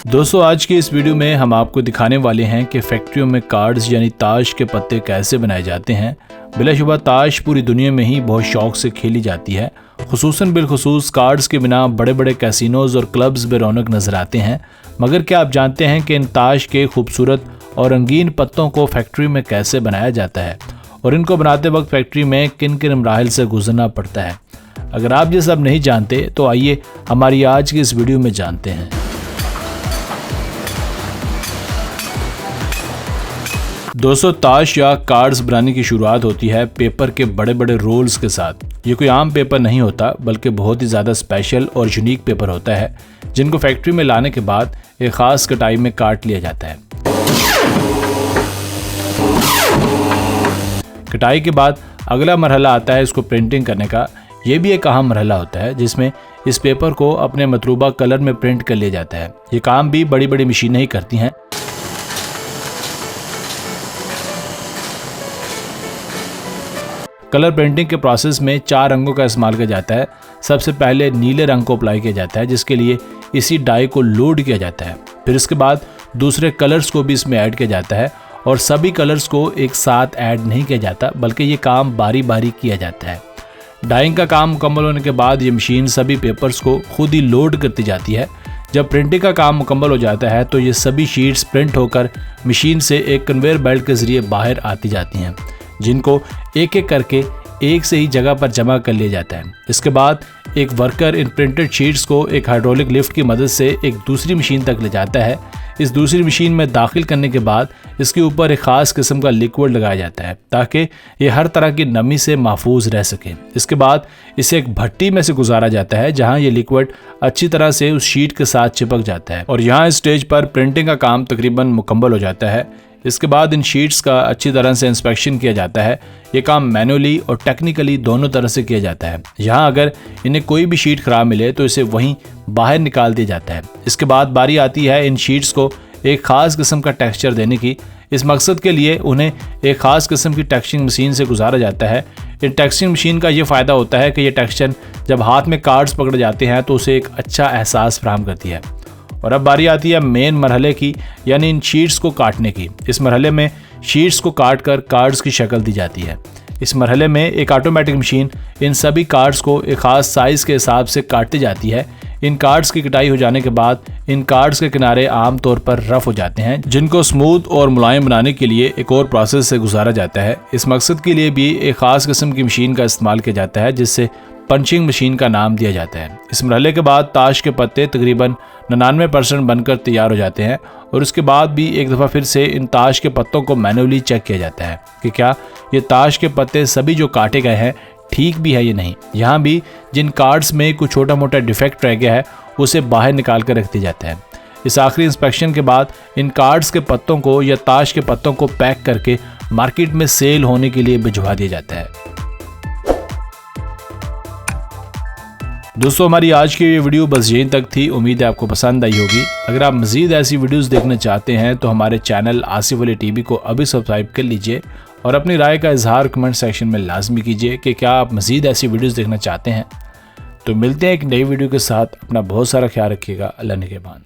दोस्तों आज की इस वीडियो में हम आपको दिखाने वाले हैं कि फैक्ट्रियों में कार्ड्स यानी ताश के पत्ते कैसे बनाए जाते हैं। बिलाशुबा ताश पूरी दुनिया में ही बहुत शौक से खेली जाती है। खुसूसन बिलखुसूस कार्ड्स के बिना बड़े बड़े कैसीनोज और क्लब्स में रौनक नजर आते हैं। मगर क्या आप जानते हैं कि इन ताश के खूबसूरत और रंगीन पत्तों को फैक्ट्री में कैसे बनाया जाता है और इनको बनाते वक्त फैक्ट्री में किन किन मराहिल से गुजरना पड़ता है। अगर आप ये सब नहीं जानते तो आइए हमारी आज की इस वीडियो में जानते हैं। दोस्तों ताश या कार्ड्स बनाने की शुरुआत होती है पेपर के बड़े बड़े रोल्स के साथ। ये कोई आम पेपर नहीं होता बल्कि बहुत ही ज़्यादा स्पेशल और यूनिक पेपर होता है जिनको फैक्ट्री में लाने के बाद एक ख़ास कटाई में काट लिया जाता है। कटाई के बाद अगला मरहला आता है इसको प्रिंटिंग करने का। ये भी एक अहम मरहला होता है जिसमें इस पेपर को अपने मतलूबा कलर में प्रिंट कर लिया जाता है। ये काम भी बड़ी बड़ी मशीनें ही करती हैं। कलर प्रिंटिंग के प्रोसेस में 4 रंगों का इस्तेमाल किया जाता है। सबसे पहले नीले रंग को अप्लाई किया जाता है जिसके लिए इसी डाई को लोड किया जाता है। फिर इसके बाद दूसरे कलर्स को भी इसमें ऐड किया जाता है और सभी कलर्स को एक साथ ऐड नहीं किया जाता बल्कि ये काम बारी बारी किया जाता है। डाइंग का काम मुकम्मल होने के बाद ये मशीन सभी पेपर्स को खुद ही लोड करती जाती है। जब प्रिंटिंग का काम मुकम्मल हो जाता है तो ये सभी शीट्स प्रिंट होकर मशीन से एक कन्वेयर बेल्ट के जरिए बाहर आती जाती हैं जिनको एक एक करके एक से ही जगह पर जमा कर लिया जाता है। इसके बाद एक वर्कर इन प्रिंटेड शीट्स को एक हाइड्रोलिक लिफ्ट की मदद से एक दूसरी मशीन तक ले जाता है। इस दूसरी मशीन में दाखिल करने के बाद इसके ऊपर एक ख़ास किस्म का लिक्विड लगाया जाता है ताकि ये हर तरह की नमी से महफूज रह सके। इसके बाद इसे एक भट्टी में से गुजारा जाता है जहां ये लिक्विड अच्छी तरह से उस शीट के साथ चिपक जाता है और यहाँ इस स्टेज पर प्रिंटिंग का काम तकरीबन मुकम्मल हो जाता है। इसके बाद इन शीट्स का अच्छी तरह से इंस्पेक्शन किया जाता है। ये काम मैनुअली और टेक्निकली दोनों तरह से किया जाता है। यहाँ अगर इन्हें कोई भी शीट खराब मिले तो इसे वहीं बाहर निकाल दिया जाता है। इसके बाद बारी आती है इन शीट्स को एक ख़ास किस्म का टेक्सचर देने की। इस मकसद के लिए उन्हें एक ख़ास किस्म की टेक्सचरिंग मशीन से गुजारा जाता है। इन टेक्सचरिंग मशीन का ये फ़ायदा होता है कि ये टेक्सचर जब हाथ में कार्ड्स पकड़े जाते हैं तो उसे एक अच्छा एहसास फराहम करती है। और अब बारी आती है मेन मरहले की यानी इन शीट्स को काटने की। इस मरहले में शीट्स को काट कर कार्ड्स की शक्ल दी जाती है। इस मरहले में एक ऑटोमेटिक मशीन इन सभी कार्ड्स को एक ख़ास साइज़ के हिसाब से काटती जाती है। इन कार्ड्स की कटाई हो जाने के बाद इन कार्ड्स के किनारे आम तौर पर रफ हो जाते हैं जिनको स्मूथ और मुलायम बनाने के लिए एक और प्रोसेस से गुजारा जाता है। इस मकसद के लिए भी एक ख़ास किस्म की मशीन का इस्तेमाल किया जाता है जिससे पंचिंग मशीन का नाम दिया जाता है। इस मरहले के बाद ताश के पत्ते तकरीबन 99% बनकर तैयार हो जाते हैं और उसके बाद भी एक दफ़ा फिर से इन ताश के पत्तों को मैनुअली चेक किया जाता है कि क्या ये ताश के पत्ते सभी जो काटे गए हैं ठीक भी है या नहीं। यहाँ भी जिन कार्ड्स में कुछ छोटा मोटा डिफेक्ट रह गया है उसे बाहर निकाल कर रख दिया जाता है। इस आखिरी इंस्पेक्शन के बाद इन कार्ड्स के पत्तों को या ताश के पत्तों को पैक करके मार्केट में सेल होने के लिए भिजवा दिया जाता है। दोस्तों हमारी आज की ये वीडियो बस यहीं तक थी। उम्मीद है आपको पसंद आई होगी। अगर आप मज़ीद ऐसी वीडियोस देखना चाहते हैं तो हमारे चैनल आसिफ अली टीवी को अभी सब्सक्राइब कर लीजिए और अपनी राय का इजहार कमेंट सेक्शन में लाजमी कीजिए कि क्या आप मज़ीद ऐसी वीडियोस देखना चाहते हैं। तो मिलते हैं एक नई वीडियो के साथ। अपना बहुत सारा ख्याल रखिएगा। अल्लाह निगहबान।